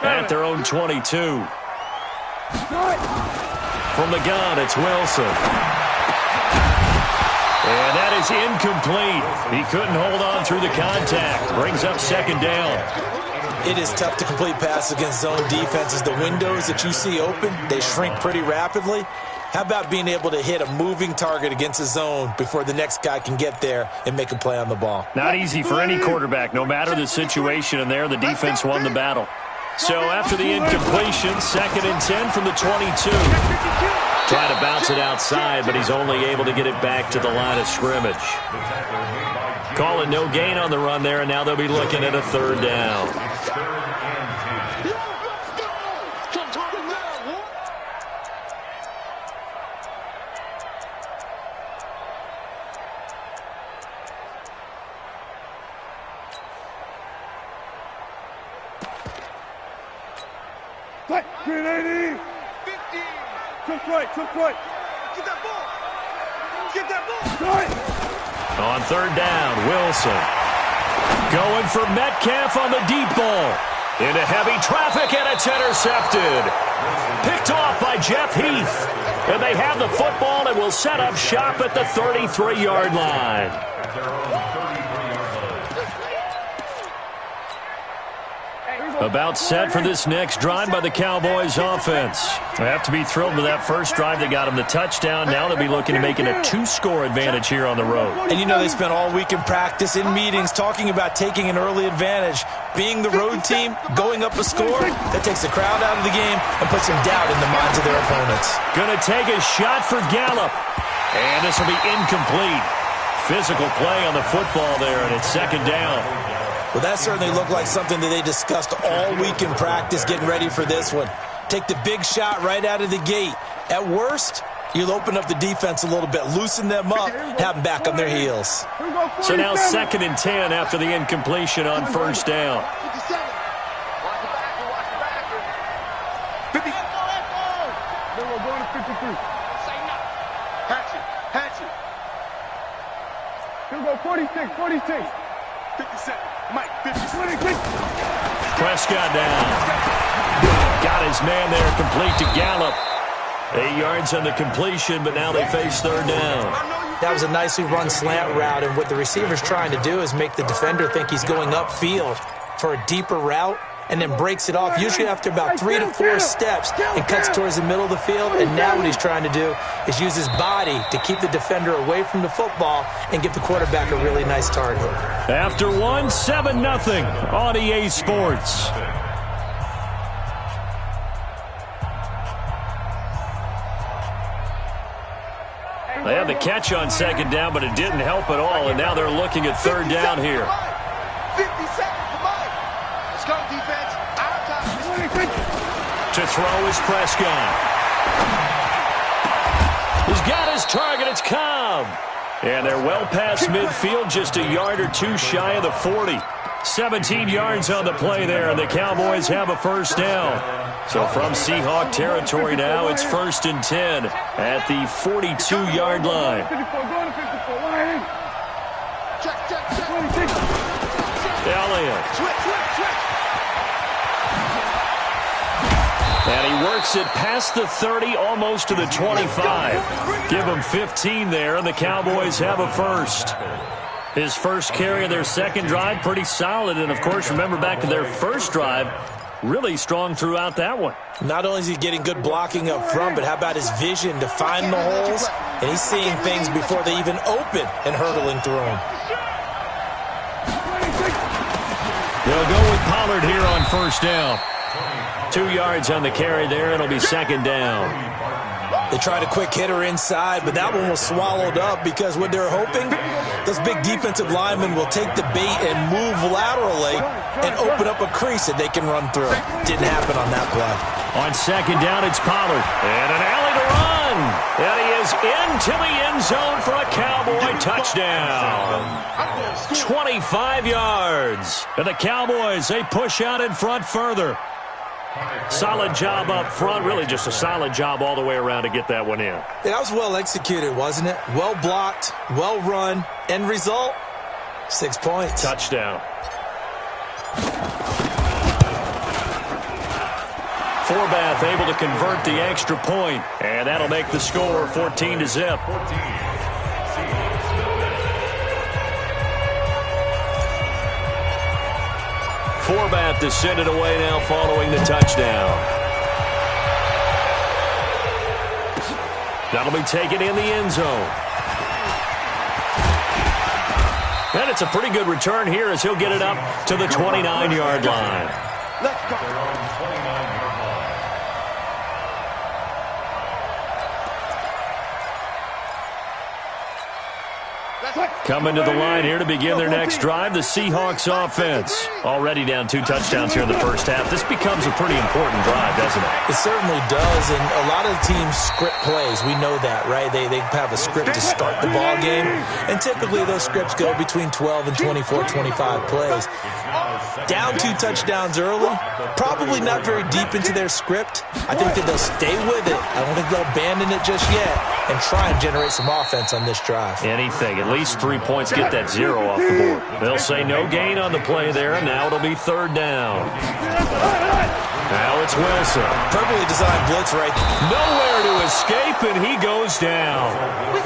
At their own 22. From the gun, it's Wilson. And that is incomplete. He couldn't hold on through the contact. Brings up second down. It is tough to complete passes against zone defenses. The windows that you see open, they shrink pretty rapidly. How about being able to hit a moving target against a zone before the next guy can get there and make a play on the ball? Not easy for any quarterback, no matter the situation. And there, the defense won the battle. So after the incompletion, 2nd and 10 from the 22. Trying to bounce it outside, but he's only able to get it back to the line of scrimmage. Calling no gain on the run there, and now they'll be looking at a 3rd down. Green 80. 50. Took right. Get that ball. Get that ball. Right. On 3rd down, Wilson. Going for Metcalf on the deep ball. Into heavy traffic, and it's intercepted. Picked off by Jeff Heath. And they have the football and will set up shop at the 33-yard line. About set for this next drive by the Cowboys offense. They have to be thrilled with that first drive that got them the touchdown. Now they'll be looking to make it a 2-score advantage here on the road. And you know they spent all week in practice, in meetings, talking about taking an early advantage. Being the road team, going up a score, that takes the crowd out of the game and puts some doubt in the minds of their opponents. Gonna take a shot for Gallup. And this will be incomplete. Physical play on the football there, and it's 2nd down. Well, that certainly looked like something that they discussed all week in practice, getting ready for this one. Take the big shot right out of the gate. At worst, you'll open up the defense a little bit, loosen them up, have them back on their heels. So now 2nd and 10 after the incompletion on 1st down. 57. Watch the back. 50. Then we're going to 53. Hatchet. Here we go, 46. 57. Mike, 56. Prescott down. Got his man there, complete to Gallup. 8 yards on the completion, but now they face 3rd down. That was a nicely run slant route, and what the receiver's trying to do is make the defender think he's going upfield for a deeper route, and then breaks it off, usually after about 3 to 4 steps, and cuts towards the middle of the field. And now what he's trying to do is use his body to keep the defender away from the football and give the quarterback a really nice target. After 1, 7-0 on EA Sports. They had the catch on 2nd down, but it didn't help at all, and now they're looking at 3rd down here. 50 seconds for Mike. Let's go, defense. Out of time. To throw is Prescott. He's got his target. It's Cobb. And they're well past midfield, just a yard or 2 shy of the 40. 17 yards on the play there, and the Cowboys have a 1st down. So from Seahawk territory now, it's 1st and 10 at the 42-yard line. 54, going to 54. 180. Check. Elliott. Switch. And he works it past the 30, almost to the 25. Give him 15 there, and the Cowboys have a 1st. His first carry of their 2nd drive, pretty solid. And, of course, remember back to their 1st drive, really strong throughout that one. Not only is he getting good blocking up front, but how about his vision to find the holes? And he's seeing things before they even open and hurdling through them. They'll go with Pollard here on 1st down. 2 yards on the carry there. It'll be 2nd down. They tried a quick hitter inside, but that one was swallowed up because what they're hoping, those big defensive linemen will take the bait and move laterally and open up a crease that they can run through. Didn't happen on that play. On 2nd down, it's Pollard. And an alley to run. And he is into the end zone for a Cowboy touchdown. 25 yards. And the Cowboys, they push out in front further. Solid job up front. Really just a solid job all the way around to get that one in. Yeah, that was well executed, wasn't it? Well blocked, well run. End result, 6 points. Touchdown. Forbath able to convert the extra point, and that'll make the score 14-0. Forbath to send it away now following the touchdown. That'll be taken in the end zone. And it's a pretty good return here as he'll get it up to the 29-yard line. Let's go. Coming to the line here to begin their next drive, the Seahawks offense. Already down 2 touchdowns here in the first half. This becomes a pretty important drive, doesn't it? It certainly does, and a lot of teams script plays. We know that, right? They have a script to start the ball game, and typically those scripts go between 12 and 24, 25 plays. Down 2 touchdowns early, probably not very deep into their script. I think that they'll stay with it. I don't think they'll abandon it just yet and try and generate some offense on this drive. Anything, at least 3 points, get that 0 off the board. They'll say no gain on the play there, and now it'll be 3rd down. Now it's Wilson. Perfectly designed blitz right there. Nowhere to escape, and he goes down.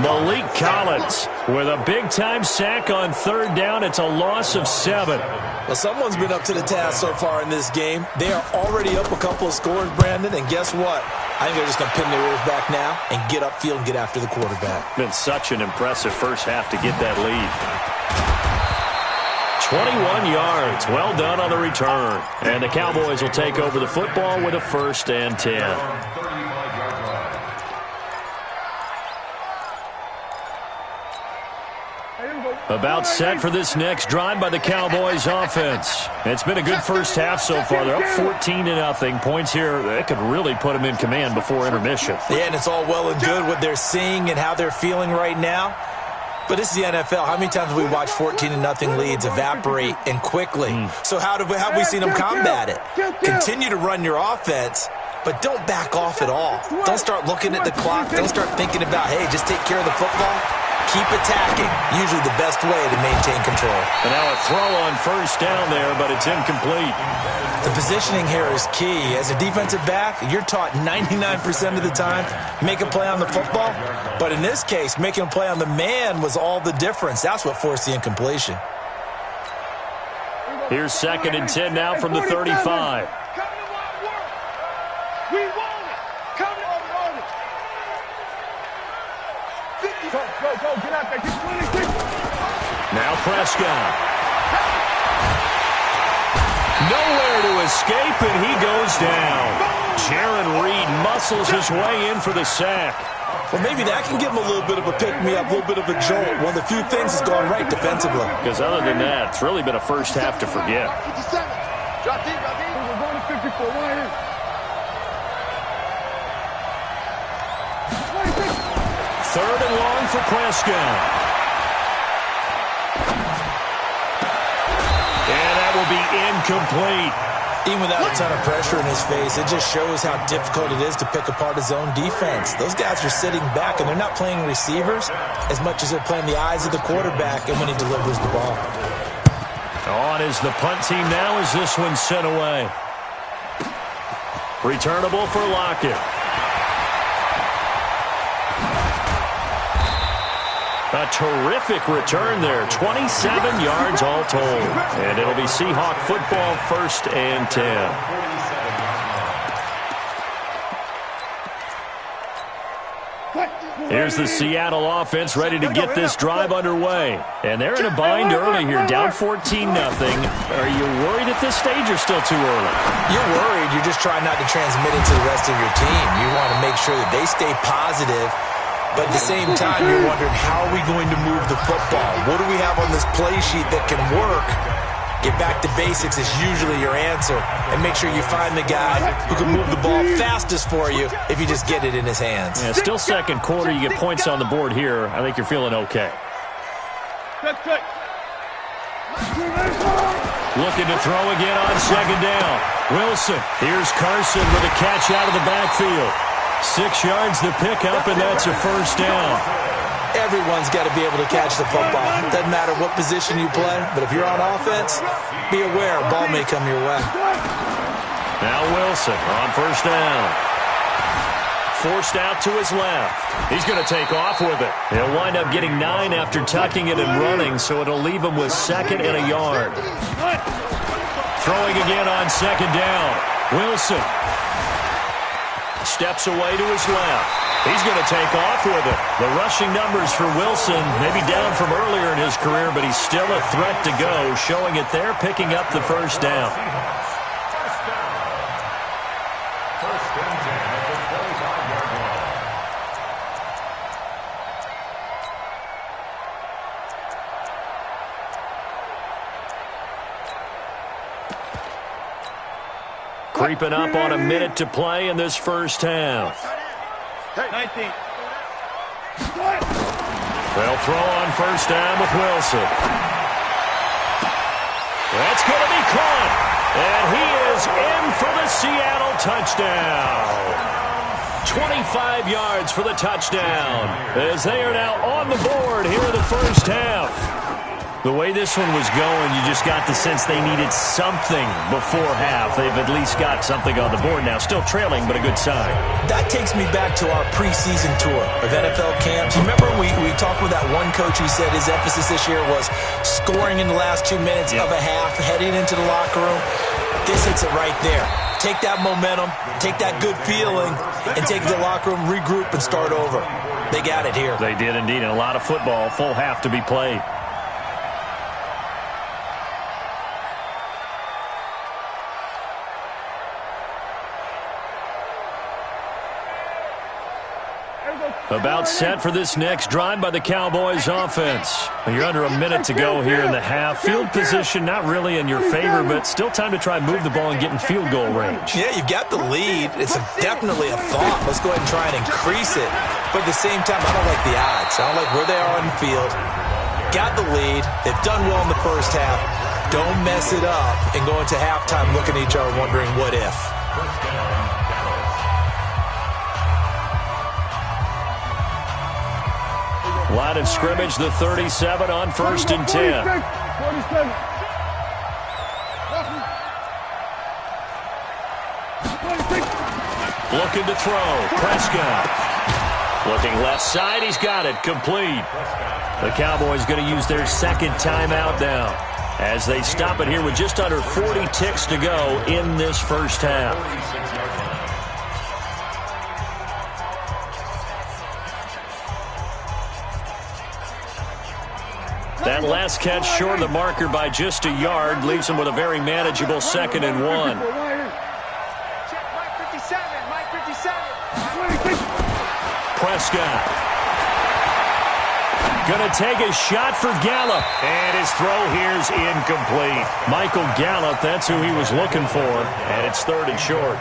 Malik Collins with a big-time sack on 3rd down. It's a loss of 7. Well, someone's been up to the task so far in this game. They are already up a couple of scores, Brandon, and guess what? I think they're just going to pin their ears back now and get upfield and get after the quarterback. Been such an impressive first half to get that lead. 21 yards. Well done on the return. And the Cowboys will take over the football with a 1st and 10. About set for this next drive by the Cowboys offense. It's been a good first half so far. They're up 14-0. Points here that could really put them in command before intermission. Yeah, and it's all well and good what they're seeing and how they're feeling right now. But this is the NFL. How many times have we watched 14-0 leads evaporate and quickly? So how have we seen them combat it? Continue to run your offense, but don't back off at all. Don't start looking at the clock. Don't start thinking about, hey, just take care of the football. Keep attacking. Usually the best way to maintain control. And now a throw on 1st down there, but it's incomplete. The positioning here is key. As a defensive back, you're taught 99% of the time, make a play on the football. But in this case, making a play on the man was all the difference. That's what forced the incompletion. Here's 2nd and 10 now from the 35. We want it. Come on, it. Go, get out there. Get 26. Now Prescott. Nowhere to escape, and he goes down. Jaron Reed muscles his way in for the sack. Well, maybe that can give him a little bit of a pick-me-up, a little bit of a jolt. One of the few things that's gone right defensively. Because other than that, it's really been a first half to forget. 57. Drop deep. We're going to 54. Right here. 3rd and long for Prescott. And that will be incomplete. Even without a ton of pressure in his face, it just shows how difficult it is to pick apart his own defense. Those guys are sitting back, and they're not playing receivers as much as they're playing the eyes of the quarterback and when he delivers the ball. On is the punt team now as this one's sent away. Returnable for Lockett. A terrific return there. 27 yards all told. And it'll be Seahawk football 1st and 10. Here's the Seattle offense ready to get this drive underway. And they're in a bind early here, down 14-0. Are you worried at this stage or still too early? You're worried. You're just trying not to transmit it to the rest of your team. You want to make sure that they stay positive. But at the same time, you're wondering, how are we going to move the football? What do we have on this play sheet that can work? Get back to basics is usually your answer. And make sure you find the guy who can move the ball fastest for you if you just get it in his hands. Yeah, still 2nd quarter. You get points on the board here. I think you're feeling okay. Looking to throw again on 2nd down. Wilson. Here's Carson with a catch out of the backfield. 6 yards to pick up, and that's a 1st down. Everyone's got to be able to catch the football. Doesn't matter what position you play, but if you're on offense, be aware a ball may come your way. Now Wilson on first down. Forced out to his left. He's going to take off with it. He'll wind up getting 9 after tucking it and running, so it'll leave him with 2nd and a yard. Throwing again on 2nd down. Wilson steps away to his left. He's going to take off with it. The rushing numbers for Wilson, maybe down from earlier in his career, but he's still a threat to go, showing it there, picking up the first down. Creeping up on a minute to play in this first half. 19. They'll throw on first down with Wilson. That's going to be caught. And he is in for the Seattle touchdown. 25 yards for the touchdown, as they are now on the board here in the first half. The way this one was going, you just got the sense they needed something before half. They've at least got something on the board now. Still trailing, but a good sign. That takes me back to our preseason tour of NFL camps. You remember we talked with that one coach who said his emphasis this year was scoring in the last 2 minutes of a half, heading into the locker room. This hits it right there. Take that momentum, take that good feeling, and take it to the locker room, regroup, and start over. They got it here. They did indeed, and a lot of football, full half to be played. About set for this next drive by the Cowboys offense. You're under a minute to go here in the half. Field position not really in your favor, but still time to try and move the ball and get in field goal range. Yeah, you've got the lead. It's definitely a thought. Let's go ahead and try and increase it. But at the same time, I don't like the odds. I don't like where they are on the field. Got the lead. They've done well in the first half. Don't mess it up and go into halftime looking at each other wondering what if. Line of scrimmage, the 37 on 1st and 10. 47. Looking to throw. Prescott. Looking left side. He's got it. Complete. The Cowboys going to use their 2nd timeout now as they stop it here with just under 40 ticks to go in this first half. That last catch short of the marker by just a yard leaves him with a very manageable 2nd and 1. Prescott. Going to take a shot for Gallup. And his throw here's incomplete. Michael Gallup, that's who he was looking for. And it's 3rd and short.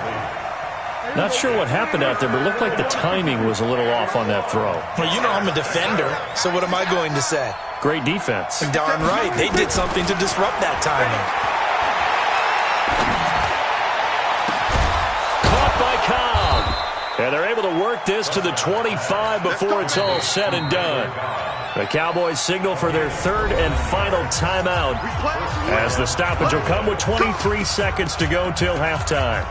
Not sure what happened out there, but it looked like the timing was a little off on that throw. Well, you know I'm a defender, so what am I going to say? Great defense. Darn right. They did something to disrupt that timing. Caught by Cobb. And they're able to work this to the 25 before it's all said and done. The Cowboys signal for their 3rd and final timeout as the stoppage will come with 23 seconds to go till halftime.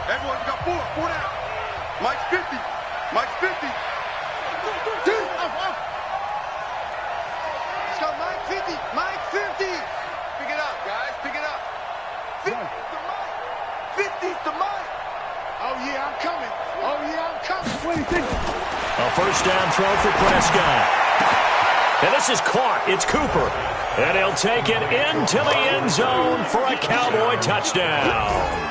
Everyone's got 4 down. Mike's 50. Mike's 50. Let's go, Mike 50. Mike 50. Pick it up, guys. Pick it up. 50's to Mike. 50's to Mike. Oh, yeah, I'm coming. Oh, yeah, I'm coming. A first down throw for Prescott. And this is caught. It's Cooper. And he'll take it into the end zone for a Cowboy touchdown.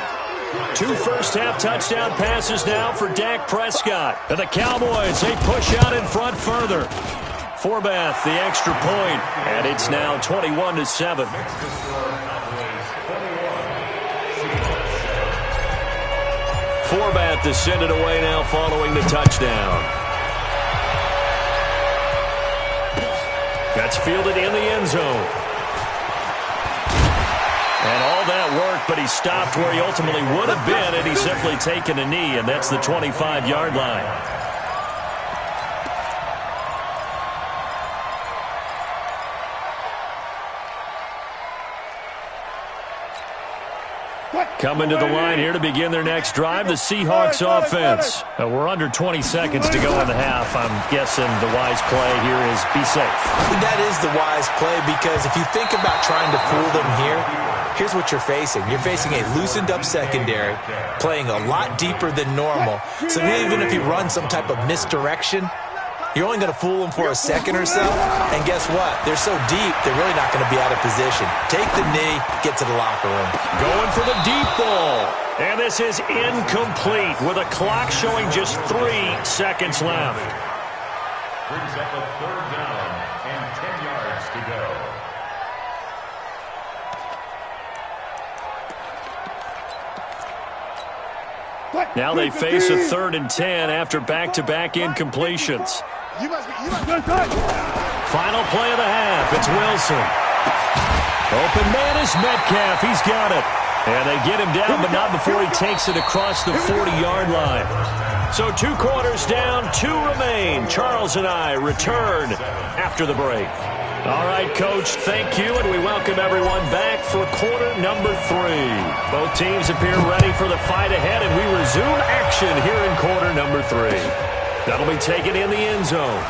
2 first-half touchdown passes now for Dak Prescott. And the Cowboys, they push out in front further. Forbath, the extra point, and it's now 21-7. Forbath to send it away now following the touchdown. That's fielded in the end zone. And all that work, but he stopped where he ultimately would have been had he simply taken a knee, and that's the 25-yard line. Coming to the line here to begin their next drive, the Seahawks offense. We're under 20 seconds to go in the half. I'm guessing the wise play here is be safe. That is the wise play, because if you think about trying to fool them here, here's what you're facing. You're facing a loosened-up secondary, playing a lot deeper than normal. So even if you run some type of misdirection, you're only going to fool them for a second or so. And guess what? They're so deep, they're really not going to be out of position. Take the knee, get to the locker room. Going for the deep ball. And this is incomplete with a clock showing just 3 seconds left. Brings up a 3rd down and 10 yards to go. Now they face a 3rd and 10 after back-to-back incompletions. Final play of the half. It's Wilson. Open man is Metcalf. He's got it. And they get him down, but not before he takes it across the 40-yard line. So 2 quarters down, 2 remain. Charles and I return after the break. All right, Coach, thank you, and we welcome everyone back for quarter number 3. Both teams appear ready for the fight ahead, and we resume action here in quarter number 3. That'll be taken in the end zone.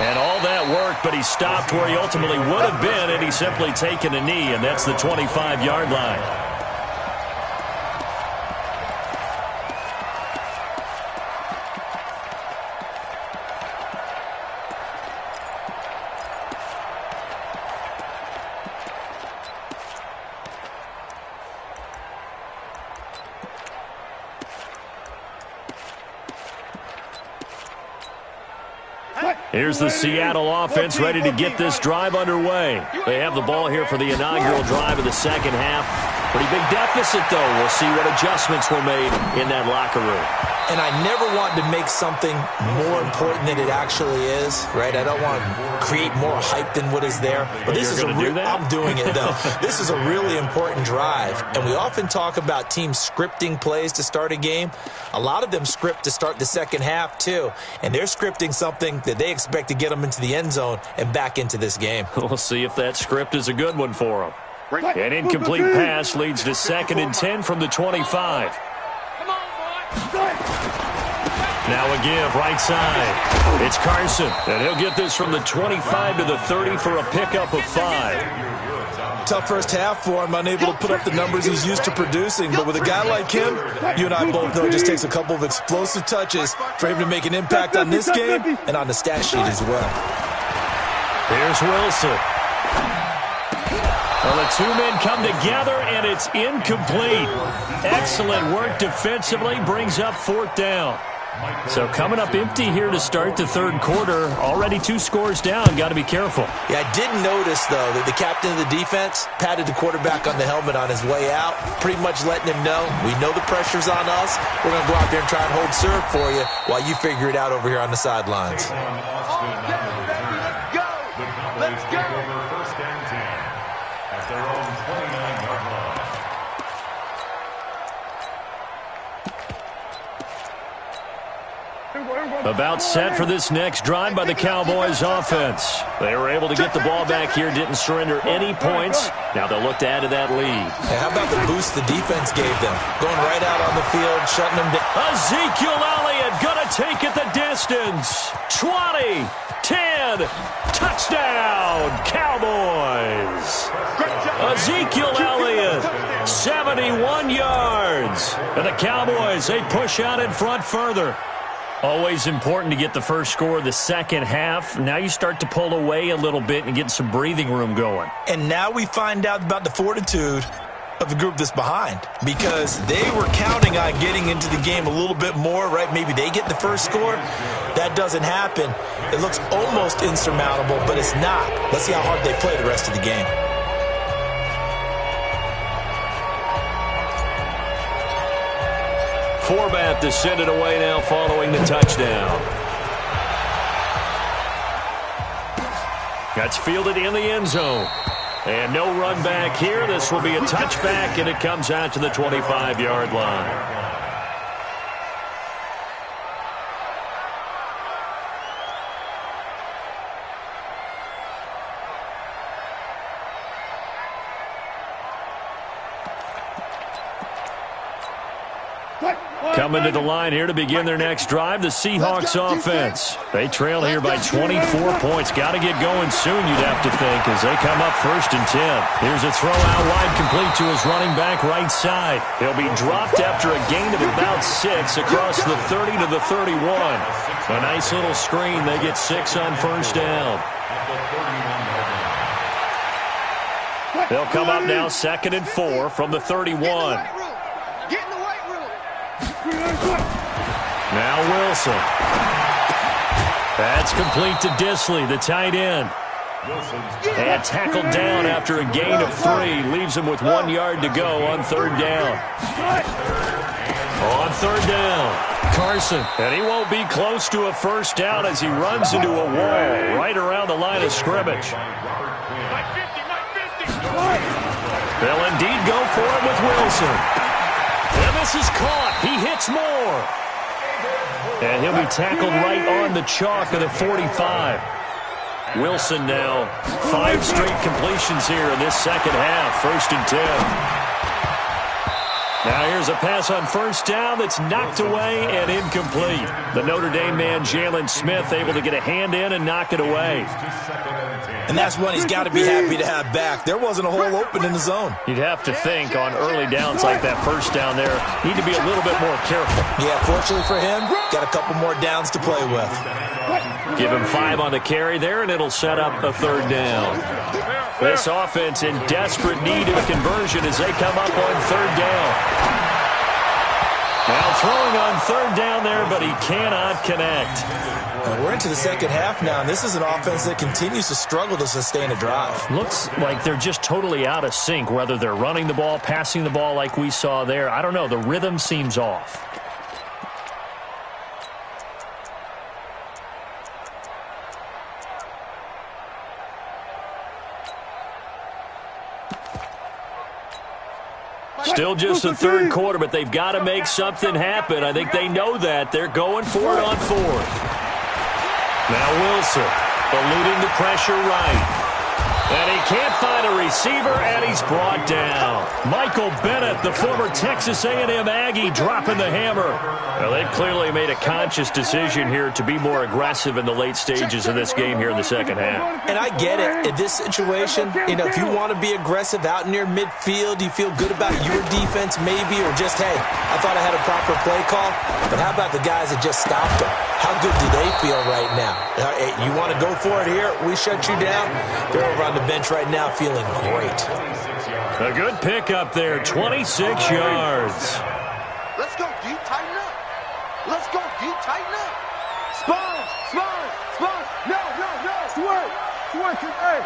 And all that work, but he stopped where he ultimately would have been had he simply taken a knee, and that's the 25-yard line. Here's the Seattle offense ready to get this drive underway. They have the ball here for the inaugural drive of the second half. Pretty big deficit, though. We'll see what adjustments were made in that locker room. And I never want to make something more important than it actually is, right? I don't want to create more hype than what is there. But this is I'm doing it, though. This is a really important drive. And we often talk about teams scripting plays to start a game. A lot of them script to start the second half, too. And they're scripting something that they expect to get them into the end zone and back into this game. We'll see if that script is a good one for them. An incomplete pass leads to 2nd and 10 from the 25. Now a give, right side. It's Carson, and he'll get this from the 25 to the 30 for a pickup of 5. Tough first half for him, unable to put up the numbers he's used to producing. But with a guy like him, you and I both know it just takes a couple of explosive touches for him to make an impact on this game and on the stat sheet as well. Here's Wilson. Well, the 2 men come together, and it's incomplete. Excellent work defensively, brings up 4th down. So coming up empty here to start the 3rd quarter. Already 2 scores down. Got to be careful. Yeah, I did notice, though, that the captain of the defense patted the quarterback on the helmet on his way out, pretty much letting him know, we know the pressure's on us. We're going to go out there and try and hold serve for you while you figure it out over here on the sidelines. Let's go. First and 10 at their own 29-yard line. About set for this next drive by the Cowboys offense. They were able to get the ball back here, didn't surrender any points. Now they'll look to add to that lead. Hey, how about the boost the defense gave them? Going right out on the field, shutting them down. Ezekiel Elliott gonna take it the distance. 20, 10, touchdown, Cowboys. Ezekiel Elliott, 71 yards. And the Cowboys, they push out in front further. Always important to get the first score of the second half. Now you start to pull away a little bit and get some breathing room going. And now we find out about the fortitude of the group that's behind, because they were counting on getting into the game a little bit more, right? Maybe they get the first score. That doesn't happen. It looks almost insurmountable, but it's not. Let's see how hard they play the rest of the game. Forbath to send it away now following the touchdown. That's fielded in the end zone. And no run back here. This will be a touchback, and it comes out to the 25-yard line. Coming to the line here to begin their next drive, the Seahawks offense. They trail here by 24 points. Got to get going soon, you'd have to think, as they come up 1st and 10. Here's a throw out wide, complete to his running back right side. He'll be dropped after a gain of about 6 across the 30 to the 31. A nice little screen. They get 6 on 1st down. They'll come up now 2nd and 4 from the 31. Now Wilson. That's complete to Disley, the tight end. And tackled down after a gain of 3. Leaves him with 1 yard to go on 3rd down. On 3rd down, Carson. And he won't be close to a 1st down as he runs into a wall right around the line of scrimmage. They'll indeed go for it with Wilson. And this is caught. He hits Moore. And he'll be tackled right on the chalk of the 45. Wilson now 5 straight completions here in this second half. 1st and 10. Now here's a pass on 1st down that's knocked away and incomplete. The Notre Dame man, Jalen Smith, able to get a hand in and knock it away. And that's one he's got to be happy to have back. There wasn't a hole open in the zone. You'd have to think on early downs like that 1st down there, need to be a little bit more careful. Yeah, fortunately for him, got a couple more downs to play with. Give him 5 on the carry there, and it'll set up a 3rd down. This offense in desperate need of a conversion as they come up on 3rd down. Now throwing on 3rd down there, but he cannot connect. We're into the second half now, and this is an offense that continues to struggle to sustain a drive. Looks like they're just totally out of sync, whether they're running the ball, passing the ball like we saw there. I don't know. The rhythm seems off. Still just the 3rd quarter, but they've got to make something happen. I think they know that. They're going for it on 4th. Now Wilson, eluding the pressure right. And he can't find a receiver, and he's brought down. Michael Bennett, the former Texas A&M Aggie, dropping the hammer. Well, they've clearly made a conscious decision here to be more aggressive in the late stages of this game here in the second half. And I get it. In this situation, if you want to be aggressive out near midfield, you feel good about your defense maybe, or just, hey, I thought I had a proper play call. But how about the guys that just stopped them? How good do they feel right now? Hey, you want to go for it here? We shut you down? They're over on the bench right now feeling great. A good pickup there, 26 yards. Let's go, D. Tighten up. Let's go, D. Tighten up. Spine. No. Switch. Hey.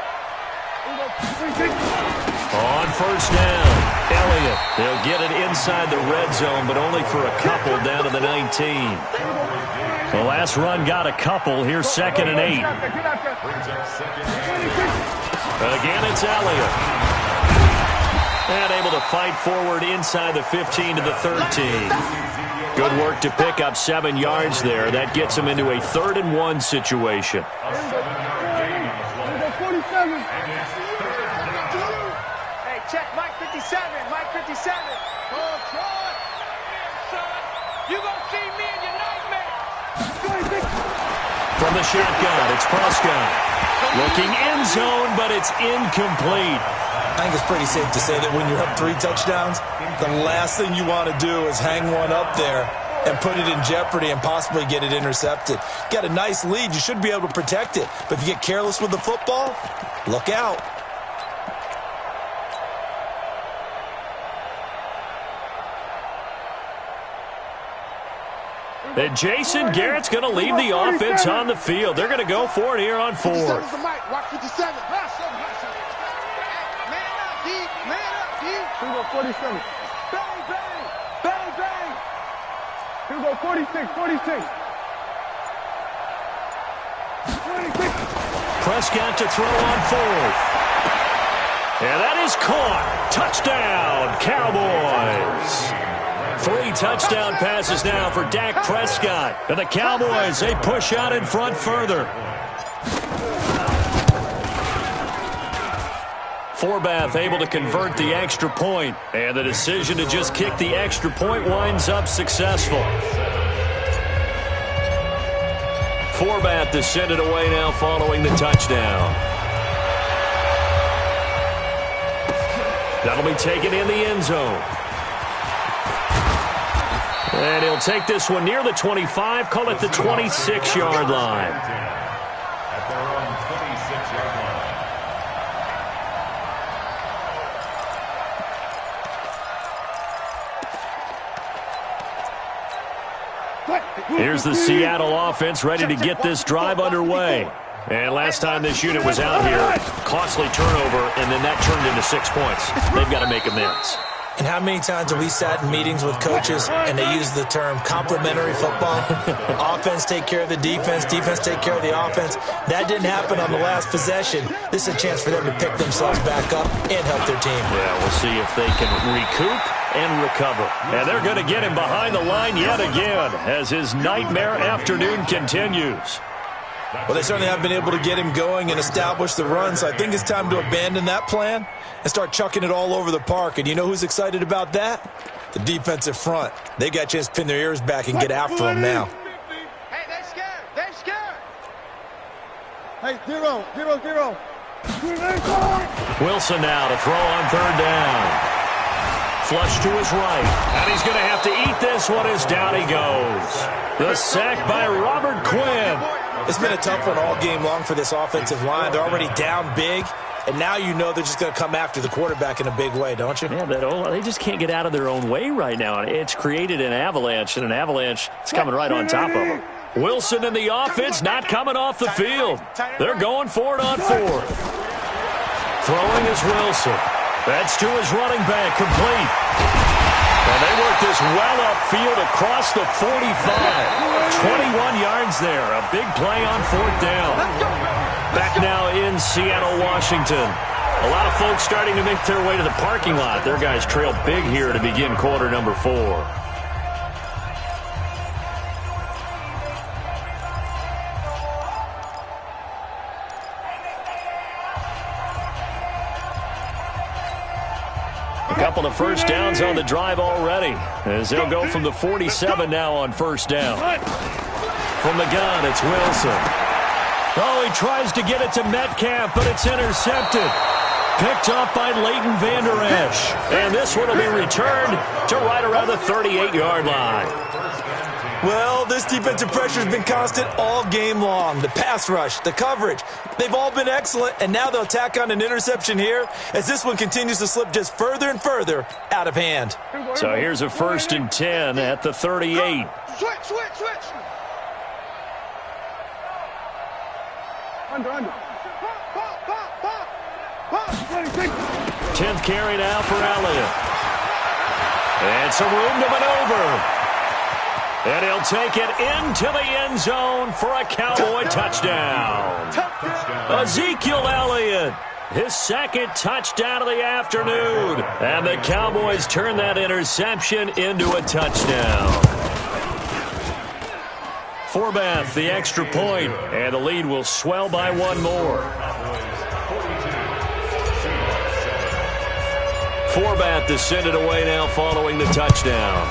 On 1st down, Elliott. They'll get it inside the red zone, but only for a couple down to the 19. The last run got a couple. Here's 2nd and 8. Again, it's Elliott. And able to fight forward inside the 15 to the 13. Good work to pick up 7 yards there. That gets him into a 3rd and 1 situation. Hey, check Mike 57. Mike 57. Oh, Troy. You gonna see me in your nightmare. From the shotgun, it's Prescott. Looking end zone, but it's incomplete. I think it's pretty safe to say that when you're up 3 touchdowns, the last thing you want to do is hang one up there and put it in jeopardy and possibly get it intercepted. Got a nice lead. You should be able to protect it. But if you get careless with the football, look out. And Jason Garrett's going to leave the offense on the field. They're going to go for it here on 4th. Watch 57. Man up, D. Here we go, 47. Bang. Here we go, 46. Prescott to throw on fourth. And that is caught. Touchdown, Cowboys. 3 touchdown passes now for Dak Prescott. And the Cowboys, they push out in front further. Forbath able to convert the extra point. And the decision to just kick the extra point winds up successful. Forbath to send it away now following the touchdown. That'll be taken in the end zone. And he'll take this one near the 25, call it the 26-yard line. At their own 26-yard line. Here's the Seattle offense ready to get this drive underway. And last time this unit was out here, costly turnover, and then that turned into 6 points. They've got to make amends. And how many times have we sat in meetings with coaches and they use the term complementary football? Offense take care of the defense, defense take care of the offense. That didn't happen on the last possession. This is a chance for them to pick themselves back up and help their team. Yeah, we'll see if they can recoup and recover. And they're going to get him behind the line yet again as his nightmare afternoon continues. Well, they certainly have been able to get him going and establish the run, so I think it's time to abandon that plan and start chucking it all over the park. And you know who's excited about that? The defensive front. They got a chance to pin their ears back and get after him now. Hey, they're scared. They're scared. Hey, 0-0-0. Wilson now to throw on third down. Flush to his right. And he's going to have to eat this one as down he goes. The sack by Robert Quinn. It's been a tough one all game long for this offensive line. They're already down big, and now you know they're just going to come after the quarterback in a big way, don't you? Yeah, they just can't get out of their own way right now. It's created an avalanche, and an avalanche is coming right on top of them. Wilson and the offense not coming off the field. They're going for it on fourth. Throwing is Wilson. That's to his running back, complete. And they work this well upfield across the 45. 21 yards there. A big play on fourth down. Back now in Seattle, Washington. A lot of folks starting to make their way to the parking lot. Their guys trail big here to begin quarter number 4. A couple of first downs on the drive already, as they'll go from the 47 now on first down. From the gun, it's Wilson. Oh, he tries to get it to Metcalf, but it's intercepted. Picked up by Leighton Vander Esch. And this one will be returned to right around the 38-yard line. Well, this defensive pressure has been constant all game long. The pass rush, the coverage, they've all been excellent, and now they'll tack on an interception here as this one continues to slip just further and further out of hand. So here's a 1st and 10 at the 38. Switch. Under. 10th carry now for Elliott. And some room to maneuver. And he'll take it into the end zone for a Cowboy touchdown. Ezekiel Elliott, his second touchdown of the afternoon. And the Cowboys turn that interception into a touchdown. Forbath, the extra point, and the lead will swell by one more. Forbath to send it away now following the touchdown.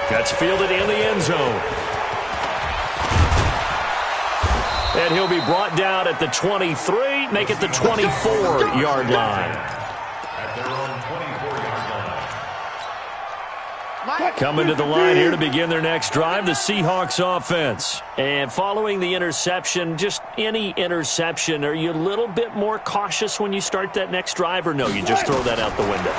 That's fielded in the end zone. And he'll be brought down at the 23, make it the 24-yard line. At their own 24-yard line. Coming to the line here to begin their next drive, the Seahawks offense. And following the interception, just any interception, are you a little bit more cautious when you start that next drive, or no, you just throw that out the window?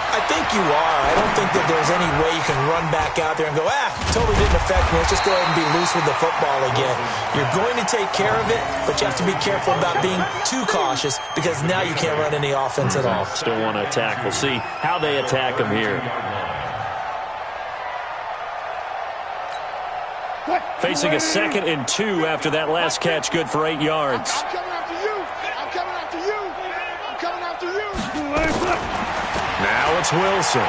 I think you are. I don't think that there's any way you can run back out there and go, totally didn't affect me. Let's just go ahead and be loose with the football again. You're going to take care of it, but you have to be careful about being too cautious because now you can't run any offense at all. Still want to attack. We'll see how they attack them here. What? Facing a 2nd and 2 after that last catch, good for 8 yards. I'm coming after you. I'm coming after you. I'm coming after you. Now it's Wilson.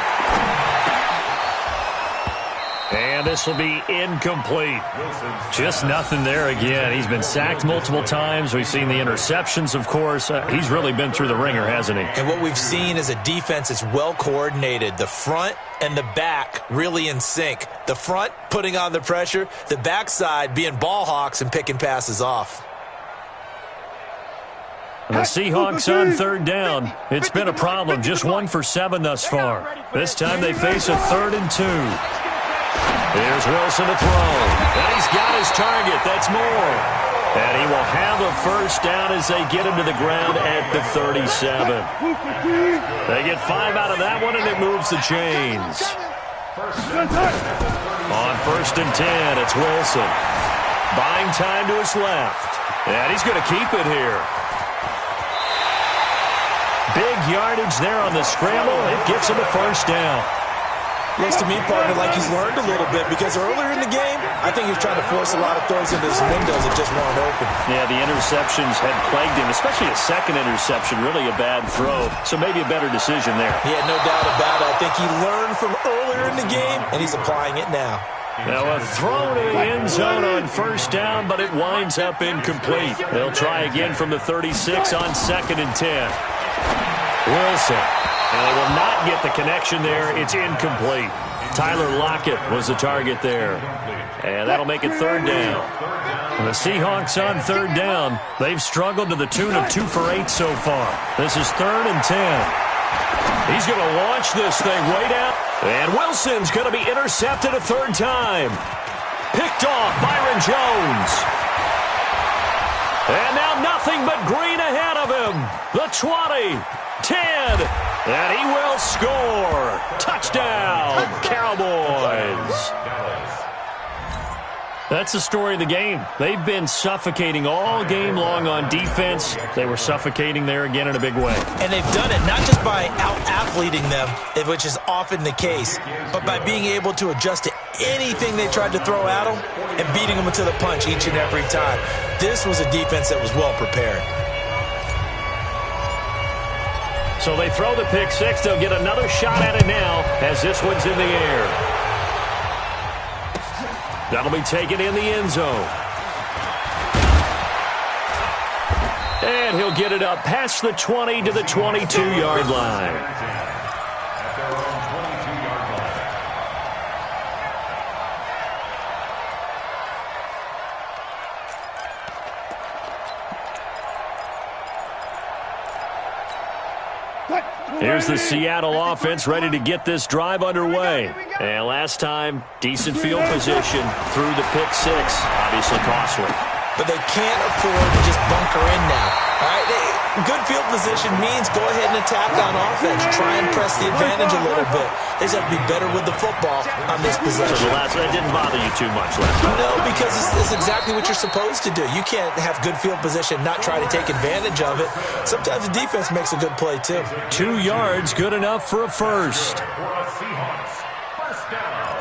And this will be incomplete. Just nothing there again. He's been sacked multiple times. We've seen the interceptions, of course. He's really been through the ringer, hasn't he? And what we've seen is a defense that's well coordinated. The front and the back really in sync. The front putting on the pressure. The backside being ball hawks and picking passes off. And the Seahawks on 3rd down. It's been a problem. Just 1 for 7 thus far. This time they face a 3rd and 2. Here's Wilson to throw. And he's got his target. That's Moore. And he will have a first down as they get him to the ground at the 37. They get 5 out of that one, and it moves the chains. On 1st and 10, it's Wilson. Buying time to his left. And he's going to keep it here. Big yardage there on the scramble. It gets him a first down. Looks to me, partner, like he's learned a little bit because earlier in the game, I think he was trying to force a lot of throws into his windows that just weren't open. Yeah, the interceptions had plagued him, especially a 2nd interception, really a bad throw. So maybe a better decision there. He had no doubt about it. I think he learned from earlier in the game, and he's applying it now. Now a throw to the end zone on 1st down, but it winds up incomplete. They'll try again from the 36 on 2nd and 10. Wilson. And they will not get the connection there. It's incomplete. Tyler Lockett was the target there. And that'll make it 3rd down. The Seahawks on 3rd down. They've struggled to the tune of 2 for 8 so far. This is 3rd and 10. He's going to launch this thing way down. And Wilson's going to be intercepted a 3rd time. Picked off Byron Jones. And now nothing but green ahead of him. The 20, 10, and he will score. Touchdown, Cowboys. That's the story of the game. They've been suffocating all game long on defense. They were suffocating there again in a big way. And they've done it not just by out-athleting them, which is often the case, but by being able to adjust to anything they tried to throw at them and beating them to the punch each and every time. This was a defense that was well prepared. So they throw the pick 6. They'll get another shot at it now as this one's in the air. That'll be taken in the end zone. And he'll get it up past the 20 to the 22-yard line. Here's the Seattle offense ready to get this drive underway. And last time, decent field position through the pick 6. Obviously costly. But they can't afford to just bunker in now. All right, good field position means go ahead and attack on offense. Try and press the advantage a little bit. They just have to be better with the football on this possession. So that didn't bother you too much last time? No, because it's exactly what you're supposed to do. You can't have good field position, not try to take advantage of it. Sometimes the defense makes a good play, too. 2 yards, good enough for a first. First down.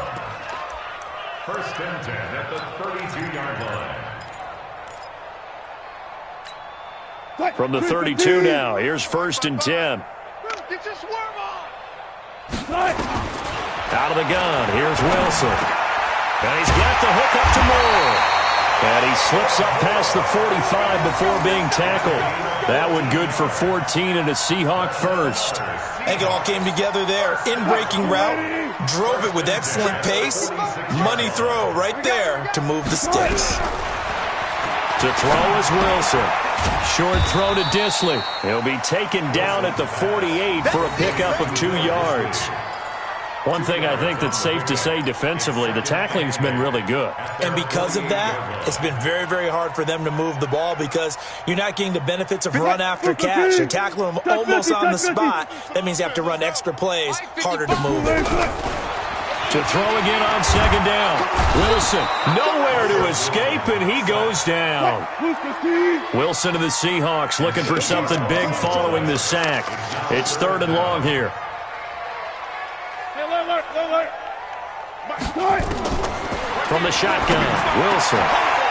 1st and 10 at the 32-yard line. From the 32 now, here's 1st and 10. Get your swerve on. Out of the gun, here's Wilson. And he's got the hook up to Moore. And he slips up past the 45 before being tackled. That one good for 14 and a Seahawk first. I think it all came together there. In-breaking route, drove it with excellent pace. Money throw right there to move the sticks. To throw is Wilson. Short throw to Dissly. He'll be taken down at the 48 for a pickup of 2 yards. One thing I think that's safe to say defensively, the tackling's been really good. And because of that, it's been very, very hard for them to move the ball because you're not getting the benefits of run after catch. You're tackling them almost on the spot. That means you have to run extra plays, harder to move it. To throw again on 2nd down. Wilson, nowhere to escape, and he goes down. Wilson of the Seahawks looking for something big following the sack. It's 3rd and long here. From the shotgun, Wilson.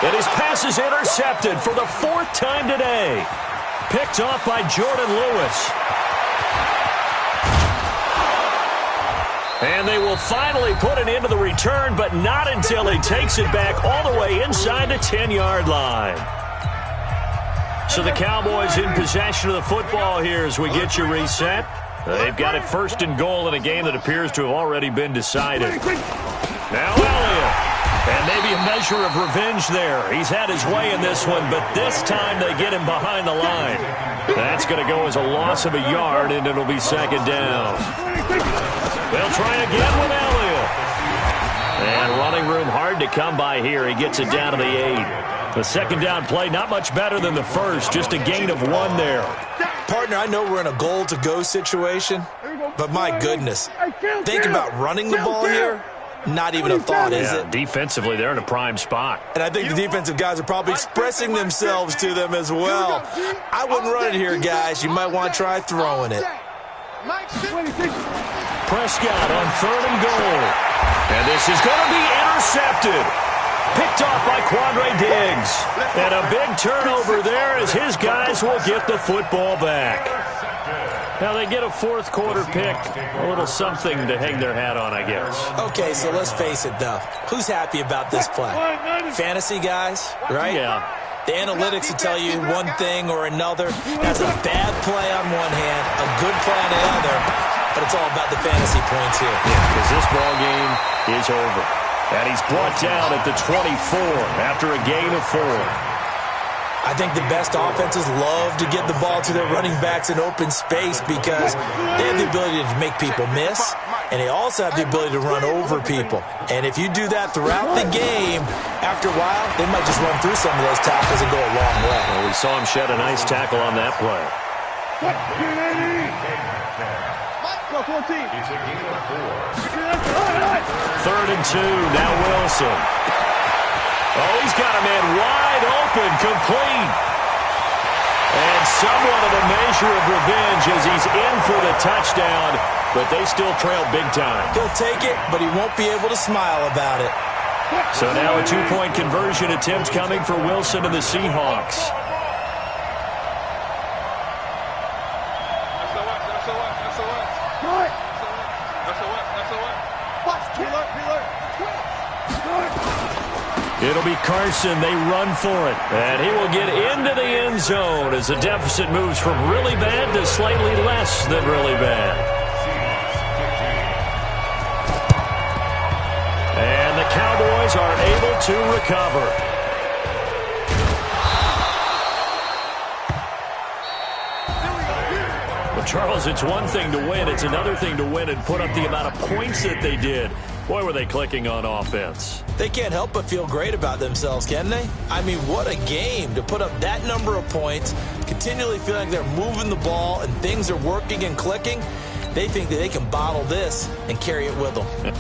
And his pass is intercepted for the 4th time today. Picked off by Jordan Lewis. And they will finally put an end to the return, but not until he takes it back all the way inside the 10-yard line. So the Cowboys in possession of the football here as we get you reset. They've got it 1st and goal in a game that appears to have already been decided. Now Elliott. And maybe a measure of revenge there. He's had his way in this one, but this time they get him behind the line. That's going to go as a loss of a yard, and it'll be 2nd down. They'll try again with Elliott. And running room hard to come by here. He gets it down to the 8. The 2nd down play, not much better than the first. Just a gain of 1 there. Partner, I know we're in a goal-to-go situation, but my goodness. Think about running the ball here. Not even a thought, is it? Defensively, they're in a prime spot. And I think the defensive guys are probably expressing themselves to them as well. I wouldn't run it here, guys. You might want to try throwing it. Prescott on 3rd and goal. And this is going to be intercepted. Picked off by Quandre Diggs. And a big turnover there as his guys will get the football back. Now they get a 4th quarter pick. A little something to hang their hat on, I guess. Okay, so let's face it, though. Who's happy about this play? Fantasy guys, right? Yeah. The analytics will tell you one thing or another. That's a bad play on one hand, a good play on the other, but it's all about the fantasy points here. Yeah, because this ball game is over. And he's brought down at the 24 after a gain of 4. I think the best offenses love to get the ball to their running backs in open space because they have the ability to make people miss, and they also have the ability to run over people. And if you do that throughout the game, after a while, they might just run through some of those tackles and go a long way. Well, we saw him shed a nice tackle on that play. 3rd and 2, now Wilson. Oh, he's got a man wide open, complete. And somewhat of a measure of revenge as he's in for the touchdown, but they still trail big time. He'll take it, but he won't be able to smile about it. So now a 2-point conversion attempt coming for Wilson and the Seahawks. It'll be Carson. They run for it. And he will get into the end zone as the deficit moves from really bad to slightly less than really bad. And the Cowboys are able to recover. Well, Charles, it's one thing to win. It's another thing to win and put up the amount of points that they did. Boy, were they clicking on offense. They can't help but feel great about themselves, can they? I mean, what a game to put up that number of points, continually feeling like they're moving the ball and things are working and clicking. They think that they can bottle this and carry it with them.